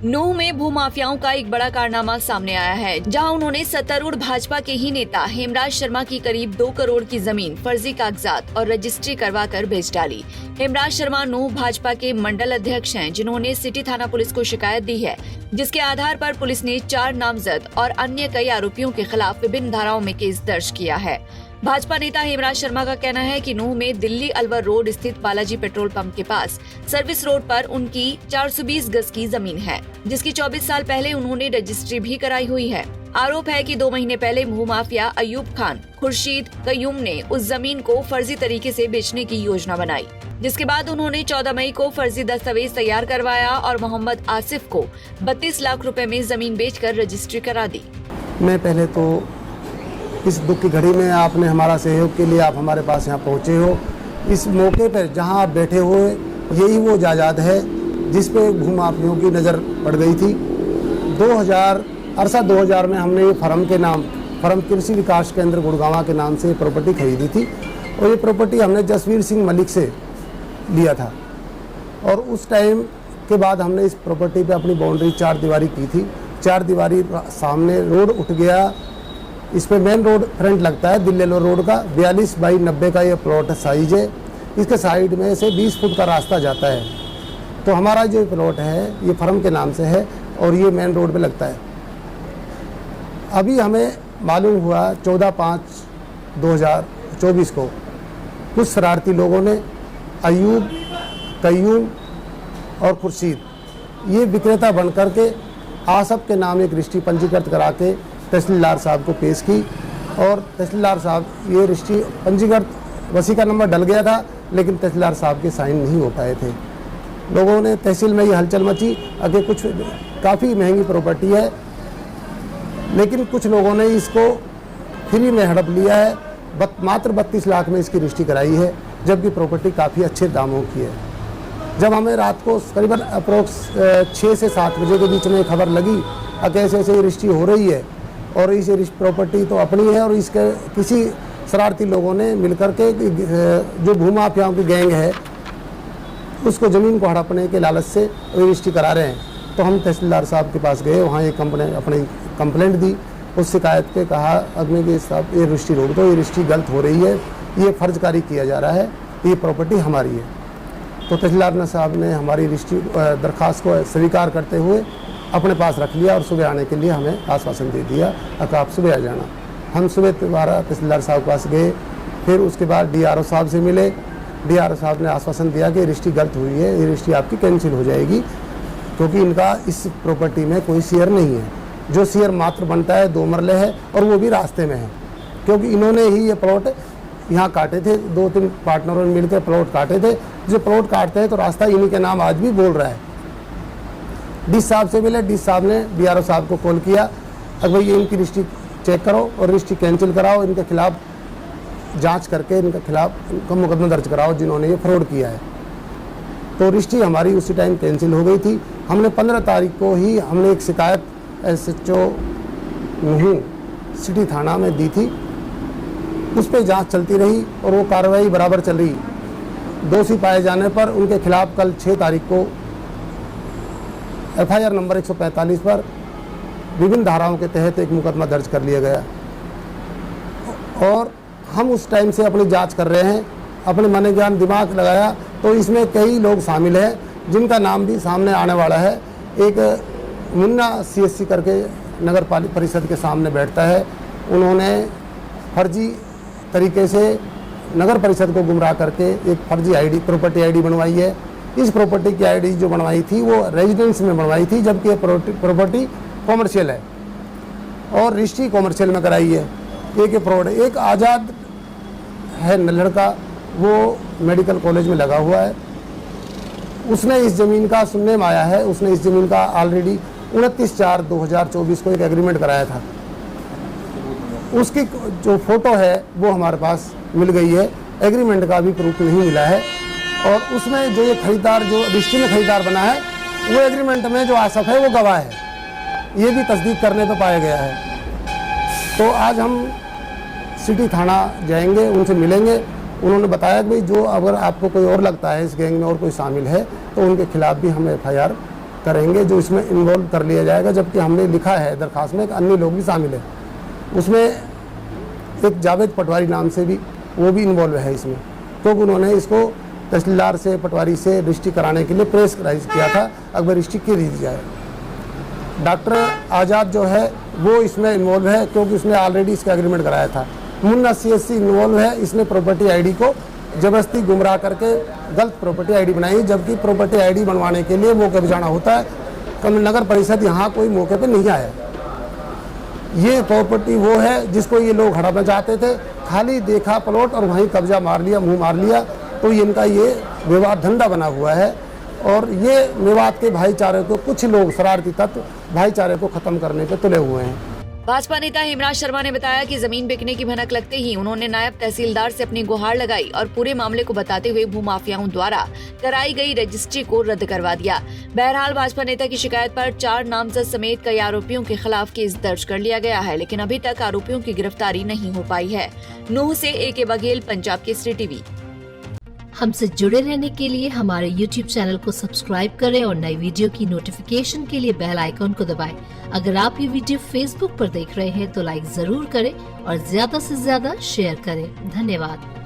नूंह में भूमाफियाओं का एक बड़ा कारनामा सामने आया है, जहां उन्होंने सत्तारूढ़ भाजपा के ही नेता हेमराज शर्मा की करीब 2 करोड़ की जमीन फर्जी कागजात और रजिस्ट्री करवाकर बेच डाली। हेमराज शर्मा नूंह भाजपा के मंडल अध्यक्ष हैं, जिन्होंने सिटी थाना पुलिस को शिकायत दी है, जिसके आधार पर पुलिस ने 4 नामजद और अन्य कई आरोपियों के खिलाफ विभिन्न धाराओं में केस दर्ज किया है। भाजपा नेता हेमराज शर्मा का कहना है कि नूंह में दिल्ली अलवर रोड स्थित बालाजी पेट्रोल पंप के पास सर्विस रोड पर उनकी 420 गज की जमीन है, जिसकी 24 साल पहले उन्होंने रजिस्ट्री भी कराई हुई है। आरोप है कि 2 महीने पहले भूमाफिया अयूब खान, खुर्शीद कयूम ने उस जमीन को फर्जी तरीके से बेचने की योजना बनाई, जिसके बाद उन्होंने 14 मई को फर्जी दस्तावेज तैयार करवाया और मोहम्मद आसिफ को 32 लाख रुपए में जमीन बेचकर रजिस्ट्री करा दी। मैं पहले तो इस दुख की घड़ी में आपने हमारा सहयोग के लिए आप हमारे पास यहाँ पहुँचे हो। इस मौके पर जहाँ आप बैठे हुए, यही वो जायदाद है जिस पे भूमाफियों की नज़र पड़ गई थी। 2000 में हमने ये फर्म कृषि विकास केंद्र गुड़गांव के नाम से प्रॉपर्टी खरीदी थी और ये प्रॉपर्टी हमने जसवीर सिंह मलिक से लिया था। और उस टाइम के बाद हमने इस प्रॉपर्टी पे अपनी बाउंड्री 4 दीवारी की थी। 4 दीवारी सामने रोड उठ गया, इस पे मेन रोड फ्रंट लगता है दिल्ली रोड का। 42 बाई 90 का ये प्लॉट साइज है। इसके साइड में से 20 फुट का रास्ता जाता है। तो हमारा जो प्लॉट है ये फर्म के नाम से है और ये मेन रोड पे लगता है। अभी हमें मालूम हुआ 14/5/2024 को कुछ शरारती लोगों ने अयूब, कयूम और खुर्शीद ये विक्रेता बन करके आसफ के नाम एक रजिस्ट्री पंजीकृत करा के तहसीलदार साहब को पेश की और तहसीलदार साहब ये रजिस्ट्री पंजीकृत वसी का नंबर डल गया था, लेकिन तहसीलदार साहब के साइन नहीं हो पाए थे। लोगों ने तहसील में ये हलचल मची। अगर कुछ काफ़ी महंगी प्रॉपर्टी है, लेकिन कुछ लोगों ने इसको फ्री में हड़प लिया है। मात्र 32 लाख में इसकी रजिस्ट्री कराई है, जबकि प्रॉपर्टी काफ़ी अच्छे दामों की है। जब हमें रात को करीबन अप्रोक्स 6 से 7 बजे के बीच में खबर लगी कि ऐसे ऐसे रजिस्ट्री हो रही है और इस प्रॉपर्टी तो अपनी है और इसके किसी शरारती लोगों ने मिलकर के जो भूमाफियाओं की गैंग है उसको ज़मीन को हड़पने के लालच से रजिस्ट्री करा रहे हैं। तो हम तहसीलदार साहब के पास गए, वहाँ एक अपनी कंप्लेंट दी। उस शिकायत पे कहा अग्नि के साहब ये रजिस्ट्री रोक दो, ये रजिस्ट्री गलत हो रही है, ये फर्जकारी किया जा रहा है, ये प्रॉपर्टी हमारी है। तो तहसीलदार साहब ने हमारी रजिस्ट्री दरख्वास्त को स्वीकार करते हुए अपने पास रख लिया और सुबह आने के लिए हमें आश्वासन दे दिया कि आप सुबह आ जाना। हम सुबह दोबारा तहसीलदार साहब के पास गए, फिर उसके बाद DRO साहब से मिले। DRO साहब ने आश्वासन दिया कि रजिस्ट्री गलत हुई है, ये रजिस्ट्री आपकी कैंसिल हो जाएगी, क्योंकि इनका इस प्रॉपर्टी में कोई शेयर नहीं है। जो शेयर मात्र बनता है 2 मरले है और वो भी रास्ते में है, क्योंकि इन्होंने ही ये प्लॉट यहाँ काटे थे। 2-3 पार्टनरों ने मिलकर प्लॉट काटे थे। जो प्लॉट काटते हैं तो रास्ता इन्हीं के नाम आज भी बोल रहा है। डी साहब से मिले, डी साहब ने DRO साहब को कॉल किया, अब भाई इनकी रजिस्ट्री चेक करो और रजिस्ट्री कैंसिल कराओ, इनके खिलाफ जांच करके इनके खिलाफ इनका मुकदमा दर्ज कराओ जिन्होंने ये फ्रॉड किया है। तो रजिस्ट्री हमारी उसी टाइम कैंसिल हो गई थी। हमने 15 तारीख को ही हमने एक शिकायत SHO नूंह सिटी थाना में दी थी। उस पर जांच चलती रही और वो कार्रवाई बराबर चल रही। दोषी पाए जाने पर उनके खिलाफ कल 6 तारीख को FIR नंबर 145 पर विभिन्न धाराओं के तहत एक मुकदमा दर्ज कर लिया गया। और हम उस टाइम से अपनी जांच कर रहे हैं, अपने मन ज्ञान दिमाग लगाया तो इसमें कई लोग शामिल हैं जिनका नाम भी सामने आने वाला है। एक मुन्ना CSC करके नगर परिषद के सामने बैठता है। उन्होंने फर्जी तरीके से नगर परिषद को गुमराह करके एक फर्जी प्रॉपर्टी ID बनवाई है। इस प्रॉपर्टी की ID जो बनवाई थी वो रेजिडेंस में बनवाई थी, जबकि ये प्रॉपर्टी कॉमर्शियल है और रजिस्ट्री कॉमर्शियल में कराई है। एक फ्रॉड है। एक आज़ाद है लड़का, वो मेडिकल कॉलेज में लगा हुआ है। उसने इस ज़मीन का सुनने में आया है, उसने इस ज़मीन का ऑलरेडी 29/4/2024 को एक एग्रीमेंट कराया था। उसकी जो फ़ोटो है वो हमारे पास मिल गई है, एग्रीमेंट का भी प्रूफ नहीं मिला है। और उसमें जो ये खरीदार जो रजिस्ट्री में खरीदार बना है वो एग्रीमेंट में जो आसफ है वो गवाह है, ये भी तस्दीक करने पर पाया गया है। तो आज हम सिटी थाना जाएंगे, उनसे मिलेंगे। उन्होंने बताया कि भाई जो अगर आपको कोई और लगता है इस गैंग में और कोई शामिल है तो उनके खिलाफ भी हम FIR करेंगे जो इसमें इन्वॉल्व कर लिया जाएगा, जबकि हमने लिखा है दरखास्त में कि अन्य लोग भी शामिल हैं। उसमें एक जावेद पटवारी नाम से भी वो भी इन्वॉल्व है इसमें, तो उन्होंने इसको तहसीलदार से पटवारी से रजिस्ट्री कराने के लिए प्रेशराइज किया था, अगर रजिस्ट्री की दी जाए। डॉक्टर आज़ाद जो है वो इसमें इन्वॉल्व है क्योंकि उसने ऑलरेडी इसका एग्रीमेंट कराया था। मुन्ना CSC इन्वॉल्व है, इसने प्रॉपर्टी आईडी को ज़बरदस्ती गुमराह करके गलत प्रॉपर्टी आईडी बनाई, जबकि प्रॉपर्टी आईडी बनवाने के लिए मौके पर जाना होता है। नगर परिषद यहाँ कोई मौके पर नहीं आया। ये प्रॉपर्टी वो है जिसको ये लोग हड़पना चाहते थे, खाली देखा प्लॉट और वहीं कब्जा मार लिया, मुँह मार लिया। तो इनका ये विवाद धंधा बना हुआ है और ये मेवात के भाईचारे को कुछ लोग शरारती तत्व भाईचारे को खत्म करने पे तुले हुए हैं। भाजपा नेता हेमराज शर्मा ने बताया कि जमीन बिकने की भनक लगते ही उन्होंने नायब तहसीलदार से अपनी गुहार लगाई और पूरे मामले को बताते हुए भूमाफियाओं द्वारा कराई गई रजिस्ट्री को रद्द करवा दिया। बहरहाल भाजपा नेता की शिकायत पर 4 नामजद समेत कई आरोपियों के खिलाफ केस दर्ज कर लिया गया है, लेकिन अभी तक आरोपियों की गिरफ्तारी नहीं हो पाई है। नूह से AK बघेल, पंजाब केसरी टीवी। हमसे जुड़े रहने के लिए हमारे YouTube चैनल को सब्सक्राइब करें और नई वीडियो की नोटिफिकेशन के लिए बेल आइकॉन को दबाएं। अगर आप ये वीडियो Facebook पर देख रहे हैं तो लाइक जरूर करें और ज्यादा से ज्यादा शेयर करें। धन्यवाद।